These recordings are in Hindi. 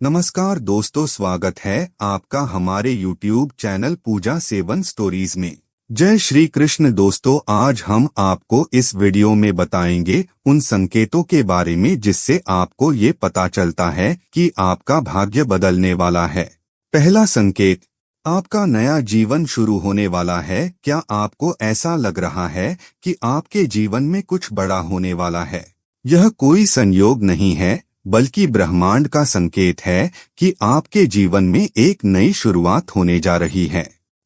नमस्कार दोस्तों, स्वागत है आपका हमारे YouTube चैनल पूजा सेवन स्टोरीज में। जय श्री कृष्ण दोस्तों, आज हम आपको इस वीडियो में बताएंगे उन संकेतों के बारे में जिससे आपको ये पता चलता है कि आपका भाग्य बदलने वाला है। पहला संकेत, आपका नया जीवन शुरू होने वाला है। क्या आपको ऐसा लग रहा है कि आपके जीवन में कुछ बड़ा होने वाला है? यह कोई संयोग नहीं है, बल्कि ब्रह्मांड का संकेत है कि आपके जीवन में एक नई शुरुआत होने जा रही है।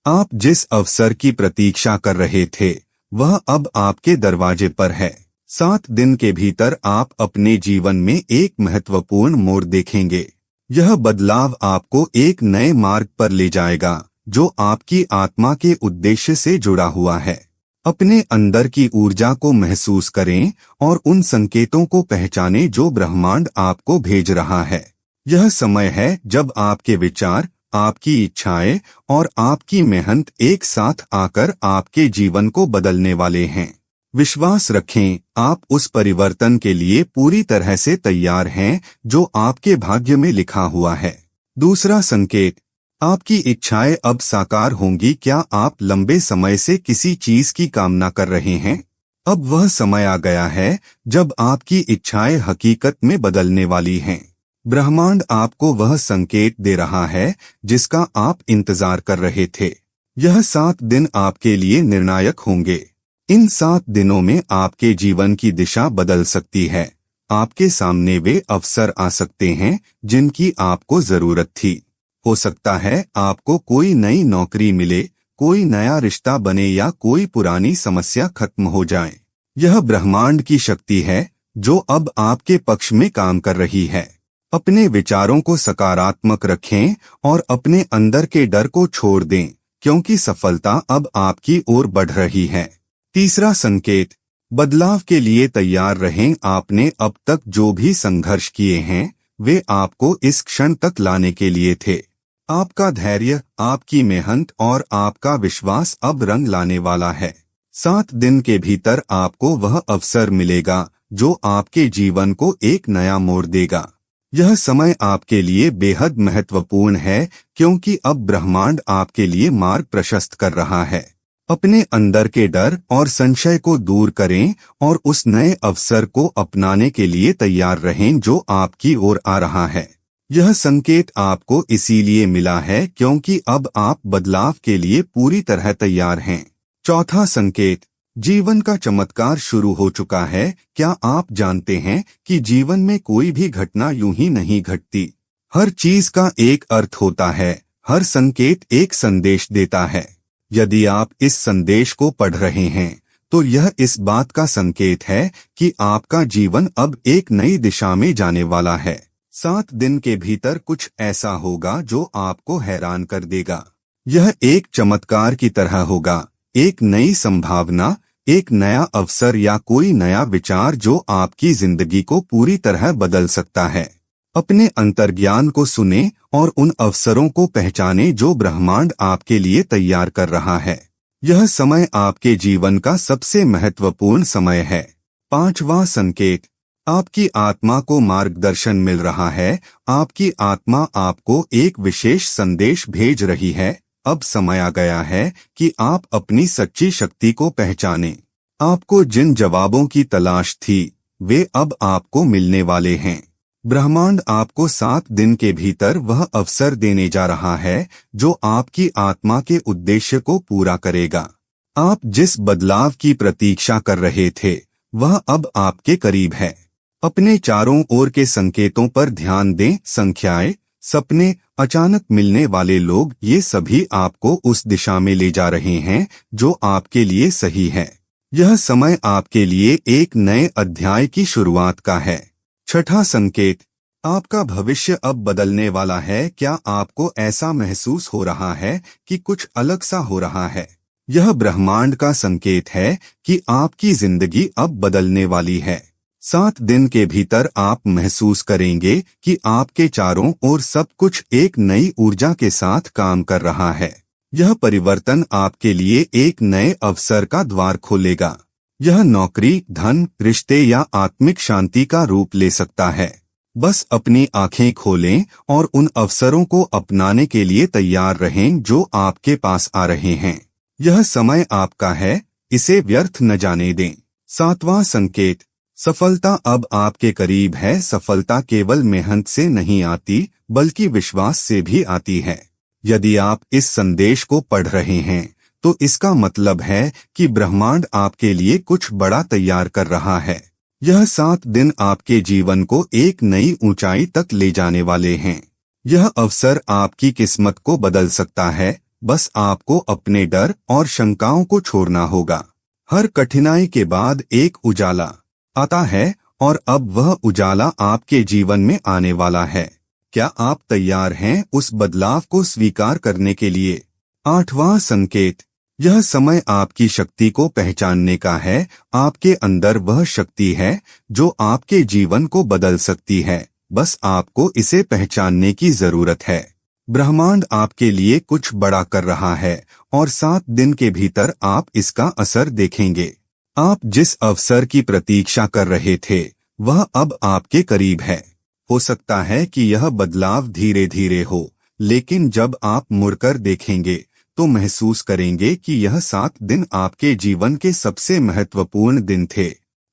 आप जिस अवसर की प्रतीक्षा कर रहे थे वह अब आपके दरवाजे पर है। 7 दिन के भीतर आप अपने जीवन में एक महत्वपूर्ण मोड़ देखेंगे। यह बदलाव आपको एक नए मार्ग पर ले जाएगा जो आपकी आत्मा के उद्देश्य से जुड़ा हुआ है। अपने अंदर की ऊर्जा को महसूस करें और उन संकेतों को पहचानें जो ब्रह्मांड आपको भेज रहा है। यह समय है जब आपके विचार, आपकी इच्छाएं और आपकी मेहनत एक साथ आकर आपके जीवन को बदलने वाले हैं। विश्वास रखें, आप उस परिवर्तन के लिए पूरी तरह से तैयार हैं जो आपके भाग्य में लिखा हुआ है। दूसरा संकेत, आपकी इच्छाएं अब साकार होंगी। क्या आप लंबे समय से किसी चीज की कामना कर रहे हैं? अब वह समय आ गया है जब आपकी इच्छाएं हकीकत में बदलने वाली हैं। ब्रह्मांड आपको वह संकेत दे रहा है जिसका आप इंतजार कर रहे थे। यह 7 दिन आपके लिए निर्णायक होंगे। इन 7 दिनों में आपके जीवन की दिशा बदल सकती है। आपके सामने वे अवसर आ सकते हैं जिनकी आपको जरूरत थी। हो सकता है आपको कोई नई नौकरी मिले, कोई नया रिश्ता बने या कोई पुरानी समस्या खत्म हो जाए। यह ब्रह्मांड की शक्ति है जो अब आपके पक्ष में काम कर रही है। अपने विचारों को सकारात्मक रखें और अपने अंदर के डर को छोड़ दें, क्योंकि सफलता अब आपकी ओर बढ़ रही है। तीसरा संकेत, बदलाव के लिए तैयार रहें। आपने अब तक जो भी संघर्ष किए हैं वे आपको इस क्षण तक लाने के लिए थे। आपका धैर्य, आपकी मेहनत और आपका विश्वास अब रंग लाने वाला है। 7 दिन के भीतर आपको वह अवसर मिलेगा जो आपके जीवन को एक नया मोड़ देगा। यह समय आपके लिए बेहद महत्वपूर्ण है क्योंकि अब ब्रह्मांड आपके लिए मार्ग प्रशस्त कर रहा है। अपने अंदर के डर और संशय को दूर करें और उस नए अवसर को अपनाने के लिए तैयार रहें जो आपकी ओर आ रहा है। यह संकेत आपको इसीलिए मिला है क्योंकि अब आप बदलाव के लिए पूरी तरह तैयार हैं। चौथा संकेत, जीवन का चमत्कार शुरू हो चुका है। क्या आप जानते हैं कि जीवन में कोई भी घटना यूं ही नहीं घटती? हर चीज का एक अर्थ होता है, हर संकेत एक संदेश देता है। यदि आप इस संदेश को पढ़ रहे हैं तो यह इस बात का संकेत है कि आपका जीवन अब एक नई दिशा में जाने वाला है। 7 दिन के भीतर कुछ ऐसा होगा जो आपको हैरान कर देगा। यह एक चमत्कार की तरह होगा, एक नई संभावना, एक नया अवसर या कोई नया विचार जो आपकी जिंदगी को पूरी तरह बदल सकता है। अपने अंतर्ज्ञान को सुने और उन अवसरों को पहचाने जो ब्रह्मांड आपके लिए तैयार कर रहा है। यह समय आपके जीवन का सबसे महत्वपूर्ण समय है। 5वां संकेत, आपकी आत्मा को मार्गदर्शन मिल रहा है। आपकी आत्मा आपको एक विशेष संदेश भेज रही है। अब समय आ गया है कि आप अपनी सच्ची शक्ति को पहचानें। आपको जिन जवाबों की तलाश थी वे अब आपको मिलने वाले हैं। ब्रह्मांड आपको 7 दिन के भीतर वह अवसर देने जा रहा है जो आपकी आत्मा के उद्देश्य को पूरा करेगा। आप जिस बदलाव की प्रतीक्षा कर रहे थे वह अब आपके करीब है। अपने चारों ओर के संकेतों पर ध्यान दें। संख्याएं, सपने, अचानक मिलने वाले लोग, ये सभी आपको उस दिशा में ले जा रहे हैं जो आपके लिए सही है। यह समय आपके लिए एक नए अध्याय की शुरुआत का है। 6ठा संकेत, आपका भविष्य अब बदलने वाला है। क्या आपको ऐसा महसूस हो रहा है कि कुछ अलग सा हो रहा है? यह ब्रह्मांड का संकेत है कि आपकी जिंदगी अब बदलने वाली है। 7 दिन के भीतर आप महसूस करेंगे कि आपके चारों ओर सब कुछ एक नई ऊर्जा के साथ काम कर रहा है। यह परिवर्तन आपके लिए एक नए अवसर का द्वार खोलेगा। यह नौकरी, धन, रिश्ते या आत्मिक शांति का रूप ले सकता है। बस अपनी आंखें खोलें और उन अवसरों को अपनाने के लिए तैयार रहें जो आपके पास आ रहे हैं। यह समय आपका है, इसे व्यर्थ न जाने दें। 7वां संकेत, सफलता अब आपके करीब है। सफलता केवल मेहनत से नहीं आती, बल्कि विश्वास से भी आती है। यदि आप इस संदेश को पढ़ रहे हैं, तो इसका मतलब है कि ब्रह्मांड आपके लिए कुछ बड़ा तैयार कर रहा है। यह 7 दिन आपके जीवन को एक नई ऊंचाई तक ले जाने वाले हैं। यह अवसर आपकी किस्मत को बदल सकता है, बस आपको अपने डर और शंकाओं को छोड़ना होगा। हर कठिनाई के बाद एक उजाला आता है, और अब वह उजाला आपके जीवन में आने वाला है। क्या आप तैयार हैं उस बदलाव को स्वीकार करने के लिए? 8वां संकेत, यह समय आपकी शक्ति को पहचानने का है। आपके अंदर वह शक्ति है जो आपके जीवन को बदल सकती है, बस आपको इसे पहचानने की जरूरत है। ब्रह्मांड आपके लिए कुछ बड़ा कर रहा है, और 7 दिन के भीतर आप इसका असर देखेंगे। आप जिस अवसर की प्रतीक्षा कर रहे थे, वह अब आपके करीब है। हो सकता है कि यह बदलाव धीरे धीरे हो, लेकिन जब आप मुड़कर देखेंगे तो महसूस करेंगे कि यह 7 दिन आपके जीवन के सबसे महत्वपूर्ण दिन थे।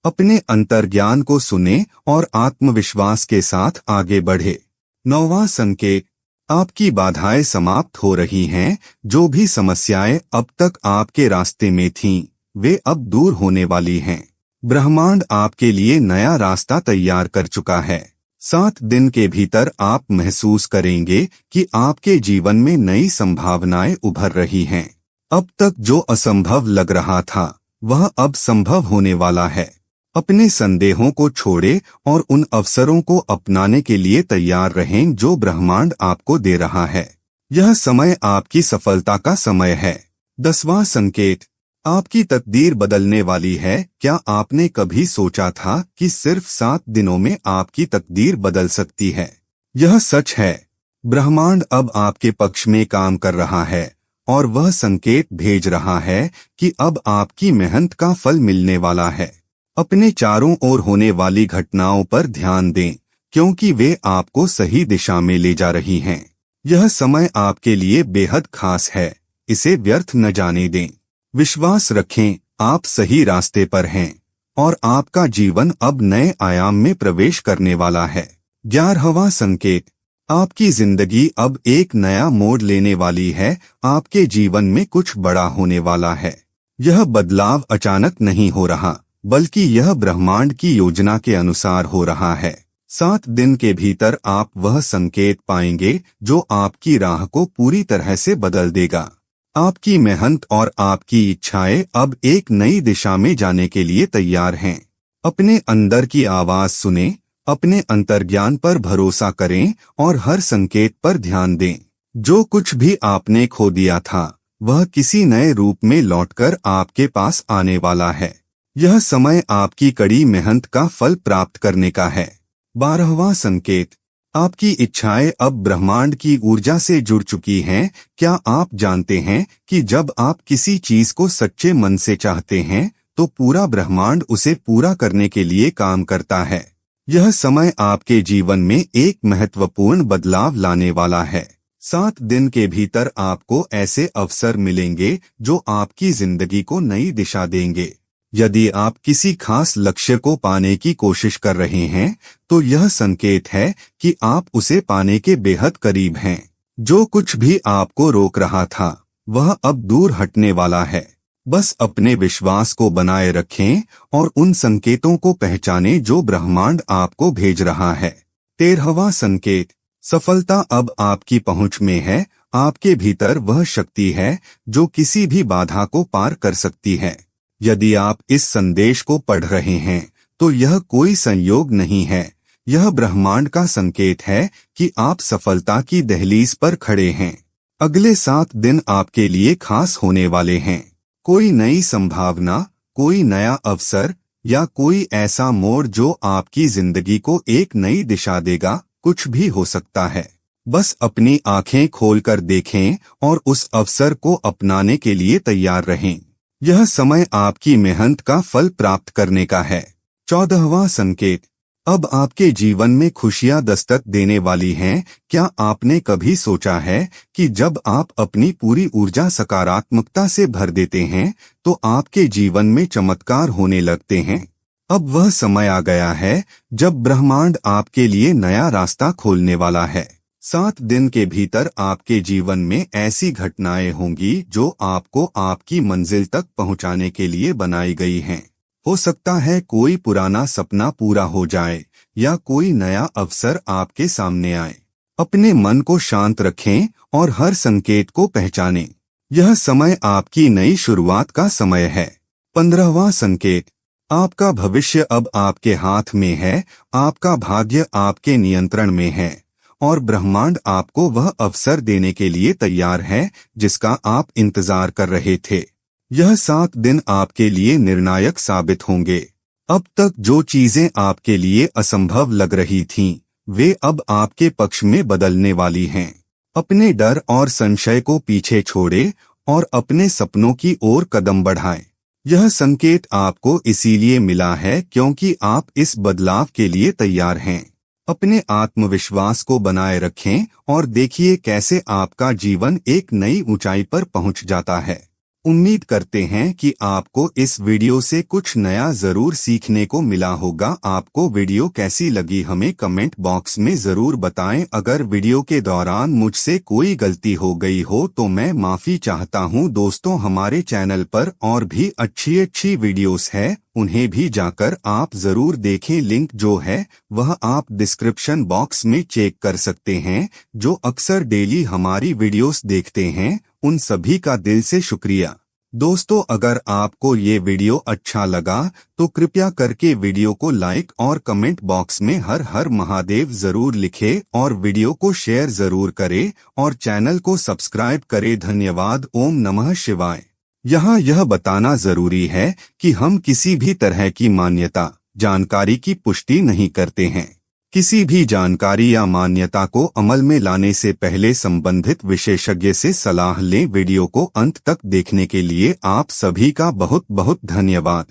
अपने अंतर्ज्ञान को सुने और आत्मविश्वास के साथ आगे बढ़े। 9वां संकेत, आपकी बाधाएं समाप्त हो रही हैं। जो भी समस्याएं अब तक आपके रास्ते में थीं, वे अब दूर होने वाली हैं। ब्रह्मांड आपके लिए नया रास्ता तैयार कर चुका है। 7 दिन के भीतर आप महसूस करेंगे कि आपके जीवन में नई संभावनाएं उभर रही हैं। अब तक जो असंभव लग रहा था, वह अब संभव होने वाला है। अपने संदेहों को छोड़ें और उन अवसरों को अपनाने के लिए तैयार रहें जो ब्रह्मांड आपको दे रहा है। यह समय आपकी सफलता का समय है। 10वां संकेत, आपकी तकदीर बदलने वाली है। क्या आपने कभी सोचा था कि सिर्फ 7 दिनों में आपकी तकदीर बदल सकती है? यह सच है। ब्रह्मांड अब आपके पक्ष में काम कर रहा है, और वह संकेत भेज रहा है कि अब आपकी मेहनत का फल मिलने वाला है। अपने चारों ओर होने वाली घटनाओं पर ध्यान दें, क्योंकि वे आपको सही दिशा में ले जा रही हैं। यह समय आपके लिए बेहद खास है, इसे व्यर्थ न जाने दें। विश्वास रखें, आप सही रास्ते पर हैं, और आपका जीवन अब नए आयाम में प्रवेश करने वाला है। 11वां संकेत, आपकी जिंदगी अब एक नया मोड़ लेने वाली है। आपके जीवन में कुछ बड़ा होने वाला है। यह बदलाव अचानक नहीं हो रहा, बल्कि यह ब्रह्मांड की योजना के अनुसार हो रहा है। 7 दिन के भीतर आप वह संकेत पाएंगे जो आपकी राह को पूरी तरह से बदल देगा। आपकी मेहनत और आपकी इच्छाएं अब एक नई दिशा में जाने के लिए तैयार हैं। अपने अंदर की आवाज सुनें, अपने अंतर्ज्ञान पर भरोसा करें और हर संकेत पर ध्यान दें। जो कुछ भी आपने खो दिया था, वह किसी नए रूप में लौटकर आपके पास आने वाला है। यह समय आपकी कड़ी मेहनत का फल प्राप्त करने का है। 12वां संकेत, आपकी इच्छाएं अब ब्रह्मांड की ऊर्जा से जुड़ चुकी हैं। क्या आप जानते हैं कि जब आप किसी चीज को सच्चे मन से चाहते हैं, तो पूरा ब्रह्मांड उसे पूरा करने के लिए काम करता है। यह समय आपके जीवन में एक महत्वपूर्ण बदलाव लाने वाला है। 7 दिन के भीतर आपको ऐसे अवसर मिलेंगे जो आपकी जिंदगी को नई दिशा देंगे। यदि आप किसी खास लक्ष्य को पाने की कोशिश कर रहे हैं, तो यह संकेत है कि आप उसे पाने के बेहद करीब हैं। जो कुछ भी आपको रोक रहा था, वह अब दूर हटने वाला है। बस अपने विश्वास को बनाए रखें और उन संकेतों को पहचानें जो ब्रह्मांड आपको भेज रहा है। 13वां संकेत, सफलता अब आपकी पहुंच में है। आपके भीतर वह शक्ति है जो किसी भी बाधा को पार कर सकती है। यदि आप इस संदेश को पढ़ रहे हैं, तो यह कोई संयोग नहीं है। यह ब्रह्मांड का संकेत है कि आप सफलता की दहलीज पर खड़े हैं। अगले 7 दिन आपके लिए खास होने वाले हैं। कोई नई संभावना, कोई नया अवसर या कोई ऐसा मोड़ जो आपकी जिंदगी को एक नई दिशा देगा, कुछ भी हो सकता है। बस अपनी आंखें खोलकर देखें और उस अवसर को अपनाने के लिए तैयार रहें। यह समय आपकी मेहनत का फल प्राप्त करने का है। 14वां संकेत, अब आपके जीवन में खुशियां दस्तक देने वाली हैं। क्या आपने कभी सोचा है कि जब आप अपनी पूरी ऊर्जा सकारात्मकता से भर देते हैं तो आपके जीवन में चमत्कार होने लगते हैं। अब वह समय आ गया है जब ब्रह्मांड आपके लिए नया रास्ता खोलने वाला है। 7 दिन के भीतर आपके जीवन में ऐसी घटनाएं होंगी जो आपको आपकी मंजिल तक पहुंचाने के लिए बनाई गई हैं। हो सकता है कोई पुराना सपना पूरा हो जाए या कोई नया अवसर आपके सामने आए। अपने मन को शांत रखें और हर संकेत को पहचानें। यह समय आपकी नई शुरुआत का समय है। 15वां संकेत, आपका भविष्य अब आपके हाथ में है। आपका भाग्य आपके नियंत्रण में है और ब्रह्मांड आपको वह अवसर देने के लिए तैयार है जिसका आप इंतजार कर रहे थे। यह 7 दिन आपके लिए निर्णायक साबित होंगे। अब तक जो चीजें आपके लिए असंभव लग रही थीं, वे अब आपके पक्ष में बदलने वाली हैं। अपने डर और संशय को पीछे छोड़ें और अपने सपनों की ओर कदम बढ़ाएं। यह संकेत आपको इसीलिए मिला है क्योंकि आप इस बदलाव के लिए तैयार हैं। अपने आत्मविश्वास को बनाए रखें और देखिए कैसे आपका जीवन एक नई ऊंचाई पर पहुंच जाता है। उम्मीद करते हैं कि आपको इस वीडियो से कुछ नया जरूर सीखने को मिला होगा। आपको वीडियो कैसी लगी हमें कमेंट बॉक्स में जरूर बताएं। अगर वीडियो के दौरान मुझसे कोई गलती हो गई हो तो मैं माफी चाहता हूं। दोस्तों, हमारे चैनल पर और भी अच्छी वीडियोस है, उन्हें भी जाकर आप जरूर देखें। लिंक जो है वह आप डिस्क्रिप्शन बॉक्स में चेक कर सकते हैं। जो अक्सर डेली हमारी वीडियोस देखते हैं उन सभी का दिल से शुक्रिया। दोस्तों, अगर आपको ये वीडियो अच्छा लगा तो कृपया करके वीडियो को लाइक और कमेंट बॉक्स में हर हर महादेव जरूर लिखें और वीडियो को शेयर जरूर करें और चैनल को सब्सक्राइब करें। धन्यवाद। ओम नमः शिवाय। यहाँ यह बताना जरूरी है कि हम किसी भी तरह की मान्यता जानकारी की पुष्टि नहीं करते हैं। किसी भी जानकारी या मान्यता को अमल में लाने से पहले संबंधित विशेषज्ञ से सलाह लें। वीडियो को अंत तक देखने के लिए आप सभी का बहुत बहुत धन्यवाद।